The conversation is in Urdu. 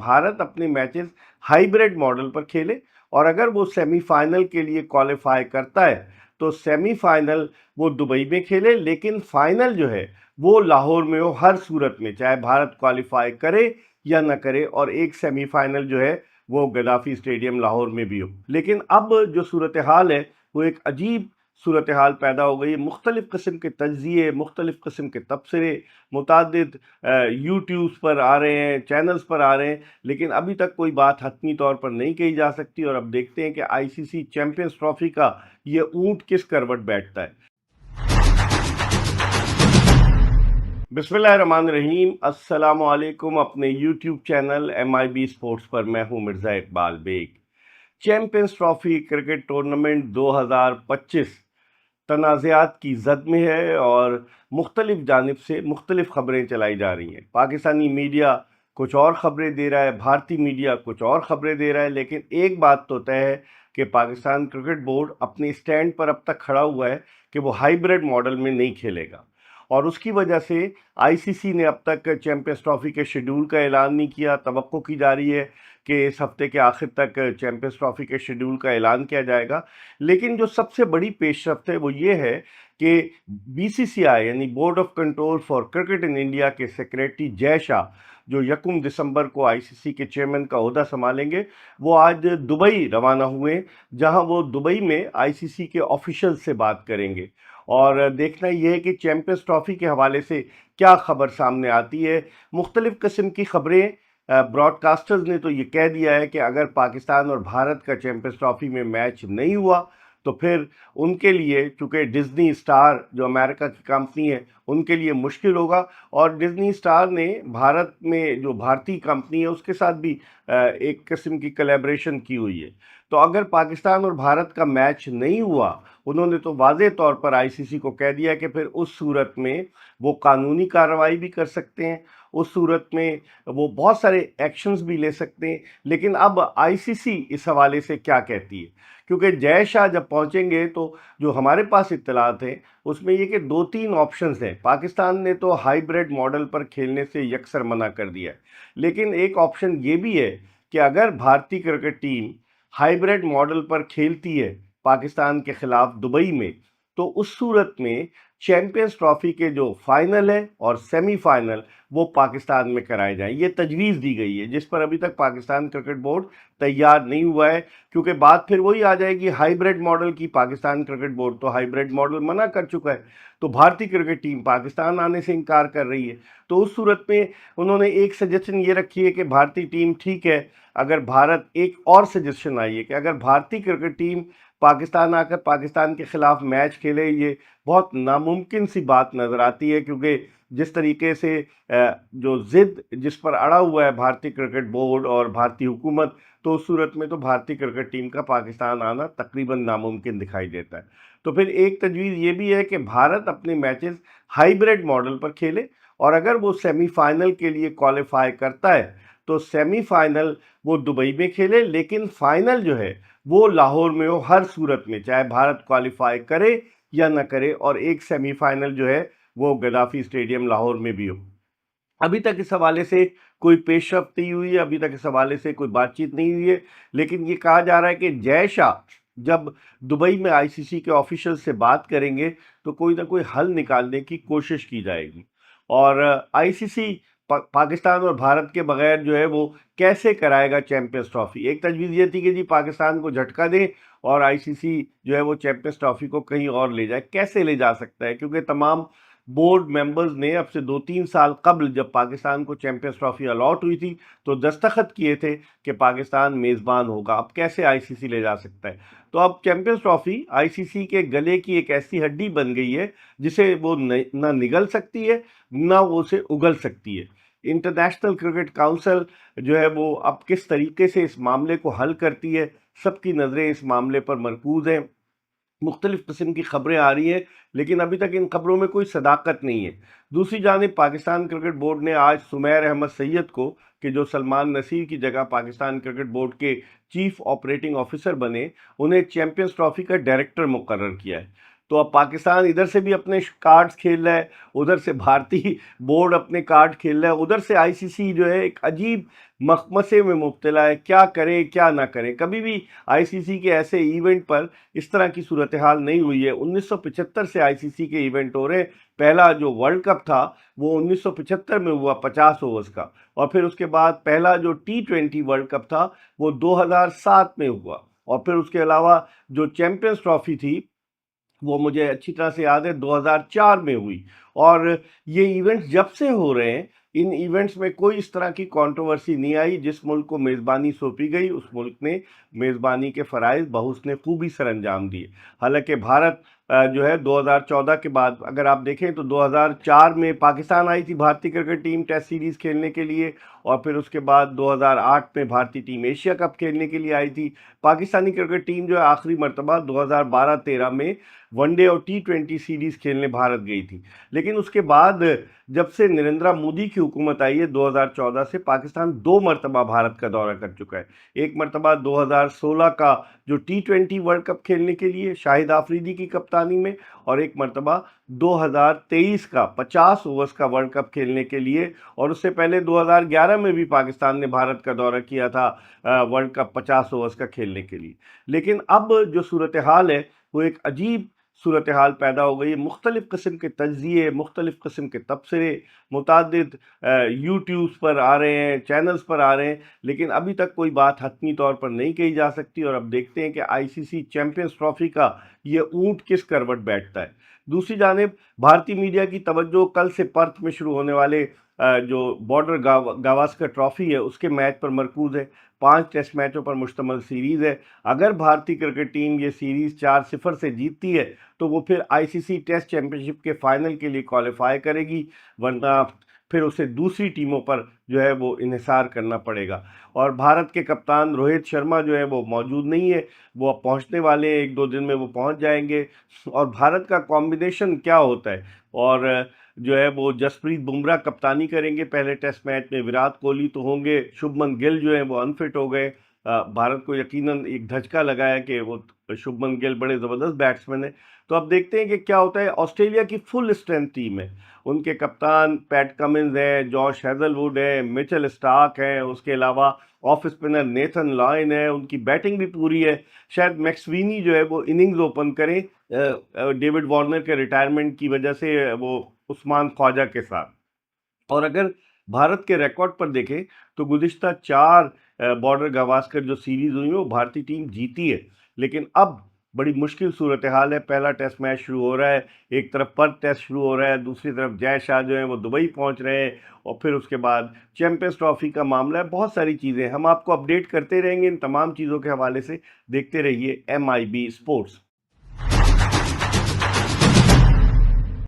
بھارت اپنے میچز ہائیبریڈ ماڈل پر کھیلے، اور اگر وہ سیمی فائنل کے لیے کوالیفائی کرتا ہے تو سیمی فائنل وہ دبئی میں کھیلے، لیکن فائنل جو ہے وہ لاہور میں ہو ہر صورت میں، چاہے بھارت کوالیفائی کرے یا نہ کرے، اور ایک سیمی فائنل جو ہے وہ گدافی اسٹیڈیم لاہور میں بھی ہو۔ لیکن اب جو صورتحال ہے وہ ایک عجیب صورتحال پیدا ہو گئی۔ مختلف قسم کے تجزیے، مختلف قسم کے تبصرے متعدد یوٹیوبز پر آ رہے ہیں، چینلز پر آ رہے ہیں، لیکن ابھی تک کوئی بات حتمی طور پر نہیں کہی جا سکتی، اور اب دیکھتے ہیں کہ آئی سی سی چیمپئنز ٹرافی کا یہ اونٹ کس کروٹ بیٹھتا ہے۔ بسم اللہ الرحمن الرحیم، السلام علیکم۔ اپنے یوٹیوب چینل MIB اسپورٹس پر میں ہوں Mirza Iqbal Baig. Champions trophy cricket tournament 2025 تنازعات کی زد میں ہے، اور مختلف جانب سے مختلف خبریں چلائی جا رہی ہیں۔ پاکستانی میڈیا کچھ اور خبریں دے رہا ہے، بھارتی میڈیا کچھ اور خبریں دے رہا ہے، لیکن ایک بات تو طے ہے کہ پاکستان کرکٹ بورڈ اپنے اسٹینڈ پر اب تک کھڑا ہوا ہے کہ وہ ہائیبریڈ ماڈل میں نہیں کھیلے گا، اور اس کی وجہ سے آئی سی سی نے اب تک چیمپئنز ٹرافی کے شیڈول کا اعلان نہیں کیا۔ توقع کی جا رہی ہے کہ اس ہفتے کے آخر تک چیمپئنز ٹرافی کے شیڈول کا اعلان کیا جائے گا، لیکن جو سب سے بڑی پیش رفت ہے وہ یہ ہے کہ BCCI یعنی board of control for cricket in India کے سیکریٹری جے شاہ، جو 1 دسمبر کو آئی سی سی کے چیئرمین کا عہدہ سنبھالیں گے، وہ آج دبئی روانہ ہوئے، جہاں وہ دبئی میں آئی سی سی کے آفیشل سے بات کریں گے، اور دیکھنا یہ ہے کہ چیمپئنز ٹرافی کے حوالے سے کیا خبر سامنے آتی ہے۔ مختلف قسم کی خبریں، براڈ کاسٹرز نے تو یہ کہہ دیا ہے کہ اگر پاکستان اور بھارت کا چیمپئنز ٹرافی میں میچ نہیں ہوا تو پھر ان کے لیے، چونکہ ڈزنی اسٹار جو امریکہ کی کمپنی ہے ان کے لیے مشکل ہوگا، اور ڈزنی اسٹار نے بھارت میں جو بھارتی کمپنی ہے اس کے ساتھ بھی ایک قسم کی کلیبریشن کی ہوئی ہے۔ تو اگر پاکستان اور بھارت کا میچ نہیں ہوا، انہوں نے تو واضح طور پر آئی سی سی کو کہہ دیا کہ پھر اس صورت میں وہ قانونی کارروائی بھی کر سکتے ہیں، اس صورت میں وہ بہت سارے ایکشنز بھی لے سکتے ہیں۔ لیکن اب آئی سی سی اس حوالے سے کیا کہتی ہے، کیونکہ جے شاہ جب پہنچیں گے تو جو ہمارے پاس اطلاعات ہیں اس میں یہ کہ 2-3 آپشنز ہیں۔ پاکستان نے تو ہائیبریڈ ماڈل پر کھیلنے سے یکسر منع کر دیا ہے، لیکن ایک آپشن یہ بھی ہے کہ اگر بھارتی کرکٹ ٹیم ہائیبریڈ ماڈل پر کھیلتی ہے پاکستان کے خلاف دبئی میں، تو اس صورت میں چیمپئنز ٹرافی کے جو فائنل ہے اور سیمی فائنل وہ پاکستان میں کرائے جائیں۔ یہ تجویز دی گئی ہے جس پر ابھی تک پاکستان کرکٹ بورڈ تیار نہیں ہوا ہے، کیونکہ بات پھر وہی آ جائے گی ہائیبریڈ ماڈل کی۔ پاکستان کرکٹ بورڈ تو ہائیبریڈ ماڈل منع کر چکا ہے، تو بھارتی کرکٹ ٹیم پاکستان آنے سے انکار کر رہی ہے۔ تو اس صورت میں انہوں نے ایک سجیشن یہ رکھی ہے کہ بھارتی ٹیم ٹھیک ہے، اگر بھارت، ایک اور سجیشن آئی ہے کہ اگر بھارتی کرکٹ ٹیم پاکستان آ کر پاکستان کے خلاف میچ کھیلے، یہ بہت ناممکن سی بات نظر آتی ہے، کیونکہ جس طریقے سے جو ضد جس پر اڑا ہوا ہے بھارتی کرکٹ بورڈ اور بھارتی حکومت، تو اس صورت میں تو بھارتی کرکٹ ٹیم کا پاکستان آنا تقریباً ناممکن دکھائی دیتا ہے۔ تو پھر ایک تجویز یہ بھی ہے کہ بھارت اپنے میچز ہائیبریڈ ماڈل پر کھیلے، اور اگر وہ سیمی فائنل کے لیے کوالیفائی کرتا ہے تو سیمی فائنل وہ دبئی میں کھیلے، لیکن فائنل جو ہے وہ لاہور میں ہو ہر صورت میں، چاہے بھارت کوالیفائی کرے یا نہ کرے، اور ایک سیمی فائنل جو ہے وہ گدافی اسٹیڈیم لاہور میں بھی ہو۔ ابھی تک اس حوالے سے کوئی پیش رفت نہیں ہوئی ہے، ابھی تک اس حوالے سے کوئی بات چیت نہیں ہوئی ہے، لیکن یہ کہا جا رہا ہے کہ جے شاہ جب دبئی میں آئی سی سی کے آفیشل سے بات کریں گے تو کوئی نہ کوئی حل نکالنے کی کوشش کی جائے گی، اور آئی سی سی پاکستان اور بھارت کے بغیر جو ہے وہ کیسے کرائے گا چیمپئنز ٹرافی۔ ایک تجویز یہ تھی کہ جی پاکستان کو جھٹکا دے اور آئی سی سی جو ہے وہ چیمپئنز ٹرافی کو کہیں اور لے جائے۔ کیسے لے جا سکتا ہے، کیونکہ تمام بورڈ ممبرز نے اب سے 2-3 سال قبل جب پاکستان کو چیمپئنز ٹرافی الاٹ ہوئی تھی تو دستخط کیے تھے کہ پاکستان میزبان ہوگا۔ اب کیسے آئی سی سی لے جا سکتا ہے؟ تو اب چیمپئنز ٹرافی آئی سی سی کے گلے کی ایک ایسی ہڈی بن گئی ہے جسے وہ نہ نگل سکتی ہے نہ وہ اسے اگل سکتی ہے۔ انٹرنیشنل کرکٹ کاؤنسل جو ہے وہ اب کس طریقے سے اس معاملے کو حل کرتی ہے، سب کی نظریں اس معاملے پر مرکوز ہیں۔ مختلف قسم کی خبریں آ رہی ہیں، لیکن ابھی تک ان خبروں میں کوئی صداقت نہیں ہے۔ دوسری جانب پاکستان کرکٹ بورڈ نے آج سمیر احمد سید کو، کہ جو سلمان نصیر کی جگہ پاکستان کرکٹ بورڈ کے چیف آپریٹنگ آفیسر بنے، انہیں چیمپئنز ٹرافی کا ڈائریکٹر مقرر کیا ہے۔ تو اب پاکستان ادھر سے بھی اپنے کارڈز کھیل رہا ہے، ادھر سے بھارتی بورڈ اپنے کارڈ کھیل رہا ہے، ادھر سے آئی سی سی جو ہے ایک عجیب مخمسے میں مبتلا ہے، کیا کرے کیا نہ کرے۔ کبھی بھی آئی سی سی کے ایسے ایونٹ پر اس طرح کی صورتحال نہیں ہوئی ہے۔ 1975 سے آئی سی سی کے ایونٹ ہو رہے ہیں۔ پہلا جو ورلڈ کپ تھا وہ 1975 میں ہوا 50 اوورز کا، اور پھر اس کے بعد پہلا جو T20 ورلڈ کپ تھا وہ 2007 میں ہوا، اور پھر اس کے علاوہ جو چیمپئنز ٹرافی تھی وہ مجھے اچھی طرح سے یاد ہے 2004 میں ہوئی۔ اور یہ ایونٹس جب سے ہو رہے ہیں، ان ایونٹس میں کوئی اس طرح کی کنٹروورسی نہیں آئی۔ جس ملک کو میزبانی سونپی گئی اس ملک نے میزبانی کے فرائض بحسن خوبی سر انجام دیے۔ حالانکہ بھارت جو ہے 2014 کے بعد اگر آپ دیکھیں تو 2004 میں پاکستان آئی تھی بھارتی کرکٹ ٹیم ٹیسٹ سیریز کھیلنے کے لیے، اور پھر اس کے بعد 2008 میں بھارتی ٹیم ایشیا کپ کھیلنے کے لیے آئی تھی۔ پاکستانی کرکٹ ٹیم جو ہے آخری مرتبہ 2012-13 میں ون ڈے اور T20 سیریز کھیلنے بھارت گئی تھی۔ لیکن اس کے بعد جب سے نریندرا مودی کی حکومت آئی ہے 2014 سے، پاکستان 2 مرتبہ بھارت کا دورہ کر چکا ہے۔ ایک مرتبہ 2016 کا جو T20 ورلڈ کپ کھیلنے کے لیے شاہد آفریدی کی کپتانی میں، اور ایک مرتبہ 2023 کا 50 اوورز کا ورلڈ کپ کھیلنے کے لیے، اور اس سے پہلے 2011 میں بھی پاکستان نے بھارت کا دورہ کیا تھا ورلڈ کپ 50 اوورز کا کھیلنے کے لیے۔ لیکن اب جو صورتحال ہے وہ ایک عجیب صورتحال پیدا ہو گئی ہے۔ مختلف قسم کے تجزیے، مختلف قسم کے تبصرے متعدد یوٹیوبز پر آ رہے ہیں، چینلز پر آ رہے ہیں، لیکن ابھی تک کوئی بات حتمی طور پر نہیں کہی جا سکتی۔ اور اب دیکھتے ہیں کہ آئی سی سی چیمپئنز ٹرافی کا یہ اونٹ کس کروٹ بیٹھتا ہے۔ دوسری جانب بھارتی میڈیا کی توجہ کل سے پرتھ میں شروع ہونے والے جو بارڈر گاواسکر ٹرافی ہے اس کے میچ پر مرکوز ہے۔ 5 ٹیسٹ میچوں پر مشتمل سیریز ہے۔ اگر بھارتی کرکٹ ٹیم یہ سیریز 4-0 سے جیتتی ہے تو وہ پھر آئی سی سی ٹیسٹ چیمپئن شپ کے فائنل کے لیے کوالیفائی کرے گی، ورنہ پھر اسے دوسری ٹیموں پر جو ہے وہ انحصار کرنا پڑے گا۔ اور بھارت کے کپتان روہت شرما جو ہے وہ موجود نہیں ہے، وہ اب پہنچنے والے ہیں، 1-2 دن میں وہ پہنچ جائیں گے۔ اور بھارت کا کمبینیشن کیا ہوتا ہے، اور جو ہے وہ جسپریت بمراہ کپتانی کریں گے پہلے ٹیسٹ میچ میں، وراٹ کوہلی تو ہوں گے، شبھمن گل جو ہیں وہ انفٹ ہو گئے۔ بھارت کو یقیناً ایک دھچکا لگا ہے کہ وہ شبھمن گل بڑے زبردست بیٹسمین ہیں۔ تو اب دیکھتے ہیں کہ کیا ہوتا ہے۔ آسٹریلیا کی فل اسٹرینتھ ٹیم ہے، ان کے کپتان پیٹ کمنز ہیں، جوش ہیزل ووڈ ہے، میچل اسٹارک ہیں، اس کے علاوہ آف اسپنر نیتھن لائن ہے، ان کی بیٹنگ بھی پوری ہے۔ شاید میکسوینی جو ہے وہ اننگز اوپن کریں ڈیوڈ وارنر کے ریٹائرمنٹ کی وجہ سے، وہ عثمان خواجہ کے ساتھ۔ اور اگر بھارت کے ریکارڈ پر دیکھیں تو گزشتہ 4 بارڈر گواسکر جو سیریز ہوئی ہیں وہ بھارتی ٹیم جیتی ہے، لیکن اب بڑی مشکل صورتحال ہے۔ پہلا ٹیسٹ میچ شروع ہو رہا ہے، ایک طرف پرتھ ٹیسٹ شروع ہو رہا ہے، دوسری طرف جے شاہ جو ہیں وہ دبئی پہنچ رہے ہیں، اور پھر اس کے بعد چیمپئنز ٹرافی کا معاملہ ہے، بہت ساری چیزیں ہم آپ کو اپڈیٹ کرتے رہیں گے ان تمام چیزوں کے حوالے سے۔ دیکھتے رہیے MIB اسپورٹس۔